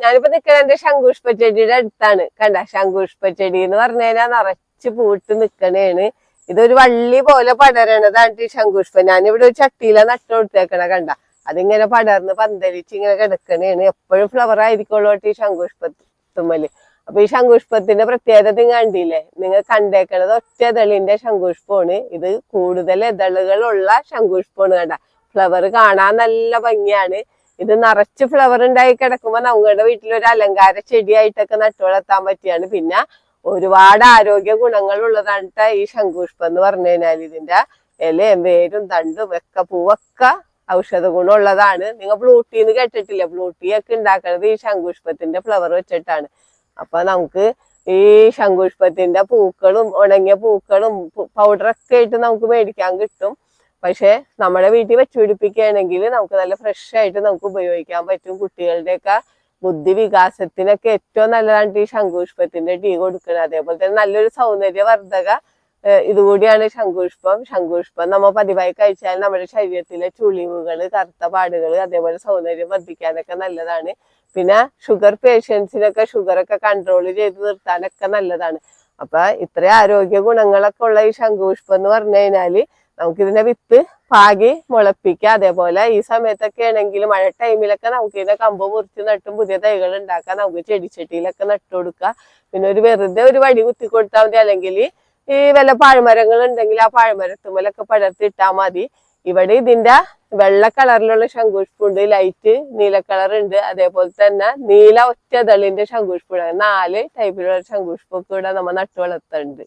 ഞാനിപ്പോ നിൽക്കുന്നത് എന്റെ ശംഖുഷ്പ ചെടിയുടെ അടുത്താണ്. കണ്ട, ശംഖുഷ്പ ചെടി എന്ന് പറഞ്ഞു കഴിഞ്ഞാൽ നിറച്ച് പൂട്ട് നിക്കണേണ്. ഇതൊരു വള്ളി പോലെ പടരണതാണ് ഈ ശംഖുഷ്പം. ഞാനിവിടെ ഒരു ചട്ടിയില നട്ടു കൊടുത്തേക്കണ. കണ്ട, അതിങ്ങനെ പടർന്ന് പന്തലിച്ച് ഇങ്ങനെ കിടക്കണേണ്. എപ്പോഴും ഫ്ലവർ ആയിരിക്കുള്ളൂ ഈ ശംഖുഷ്പത്തുമ്മല്. അപ്പൊ ഈ ശംഖുഷ്പത്തിന്റെ പ്രത്യേകത നിങ്ങൾ കണ്ടില്ലേ? നിങ്ങൾ കണ്ടേക്കണത് ഒറ്റ ഇതളിന്റെ ശംഖുഷ്പമാണ്. ഇത് കൂടുതൽ ഇതളുകളുള്ള ശംഖുഷ്പമാണ്. കണ്ട, ഫ്ലവർ കാണാൻ നല്ല ഭംഗിയാണ്. ഇത് നിറച്ച് ഫ്ലവർ ഉണ്ടായി കിടക്കുമ്പോ നമ്മുടെ വീട്ടിലൊരു അലങ്കാര ചെടിയായിട്ടൊക്കെ നട്ടു വളർത്താൻ പറ്റിയാണ്. പിന്നെ ഒരുപാട് ആരോഗ്യ ഗുണങ്ങൾ ഉള്ളതാണ് ഈ ശംഖുഷ്പം എന്ന് പറഞ്ഞു കഴിഞ്ഞാൽ. ഇതിന്റെ ഇലയും വേരും തണ്ടും ഒക്കെ പൂവൊക്കെ ഔഷധ ഗുണമുള്ളതാണ്. നിങ്ങൾ ബ്ലൂട്ടീ എന്ന് കേട്ടിട്ടില്ല? ബ്ലൂട്ടീ ഒക്കെ ഉണ്ടാക്കുന്നത് ഈ ശംഖുഷ്പത്തിന്റെ ഫ്ലവർ വെച്ചിട്ടാണ്. അപ്പൊ നമുക്ക് ഈ ശംഖുഷ്പത്തിന്റെ പൂക്കളും ഉണങ്ങിയ പൂക്കളും പൗഡറൊക്കെ ആയിട്ട് നമുക്ക് മേടിക്കാൻ കിട്ടും. പക്ഷെ നമ്മുടെ വീട്ടിൽ വെച്ച് പിടിപ്പിക്കുകയാണെങ്കിൽ നമുക്ക് നല്ല ഫ്രഷ് ആയിട്ട് നമുക്ക് ഉപയോഗിക്കാൻ പറ്റും. കുട്ടികളുടെയൊക്കെ ബുദ്ധി വികാസത്തിനൊക്കെ ഏറ്റവും നല്ലതാണ് ഈ ശംഖുഷ്പത്തിന്റെ ടീ കൊടുക്കുന്നത്. അതേപോലെ തന്നെ നല്ലൊരു സൗന്ദര്യവർദ്ധക ഇതുകൂടിയാണ് ശംഖുഷ്പം. ശംഖുഷ്പം നമ്മൾ പതിവായി കഴിച്ചാൽ നമ്മുടെ ശരീരത്തിലെ ചുളിവുകൾ, കറുത്ത പാടുകൾ, അതേപോലെ സൗന്ദര്യം വർദ്ധിക്കാനൊക്കെ നല്ലതാണ്. പിന്നെ ഷുഗർ പേഷ്യൻസിനൊക്കെ ഷുഗറൊക്കെ കൺട്രോൾ ചെയ്ത് നിർത്താനൊക്കെ നല്ലതാണ്. അപ്പൊ ഇത്ര ആരോഗ്യ ഗുണങ്ങളൊക്കെ ഉള്ള ഈ ശംഖുഷ്പം എന്ന് പറഞ്ഞു കഴിഞ്ഞാല് നമുക്കിതിന്റെ വിത്ത് പാകി മുളപ്പിക്കാം. അതേപോലെ ഈ സമയത്തൊക്കെ ആണെങ്കിൽ മഴ ടൈമിലൊക്കെ നമുക്ക് ഇതിന്റെ കമ്പ് മുറിച്ച് നട്ടും പുതിയ തൈകൾ ഉണ്ടാക്കാം. നമുക്ക് ചെടിച്ചട്ടിയിലൊക്കെ നട്ടു കൊടുക്കാം. പിന്നെ വെറുതെ ഒരു വടി കുത്തി കൊടുത്താൽ മതി. അല്ലെങ്കിൽ ഈ വല്ല പാഴ്മരങ്ങൾ ഉണ്ടെങ്കിൽ ആ പാഴ്മരത്തുമ്മലൊക്കെ പടർത്തിട്ടാൽ മതി. ഇവിടെ ഇതിന്റെ വെള്ള കളറിലുള്ള ശംഖുഷ്പുണ്ട്, ലൈറ്റ് നീല കളർ ഉണ്ട്, അതേപോലെ തന്നെ നീല ഒറ്റതളിന്റെ ശംഖുഷ്പുണ്ട്. 4 ടൈപ്പിലുള്ള ശംഖുഷ്പൊക്കെ ഇവിടെ നമ്മൾ നട്ടു വളർത്തുന്നുണ്ട്.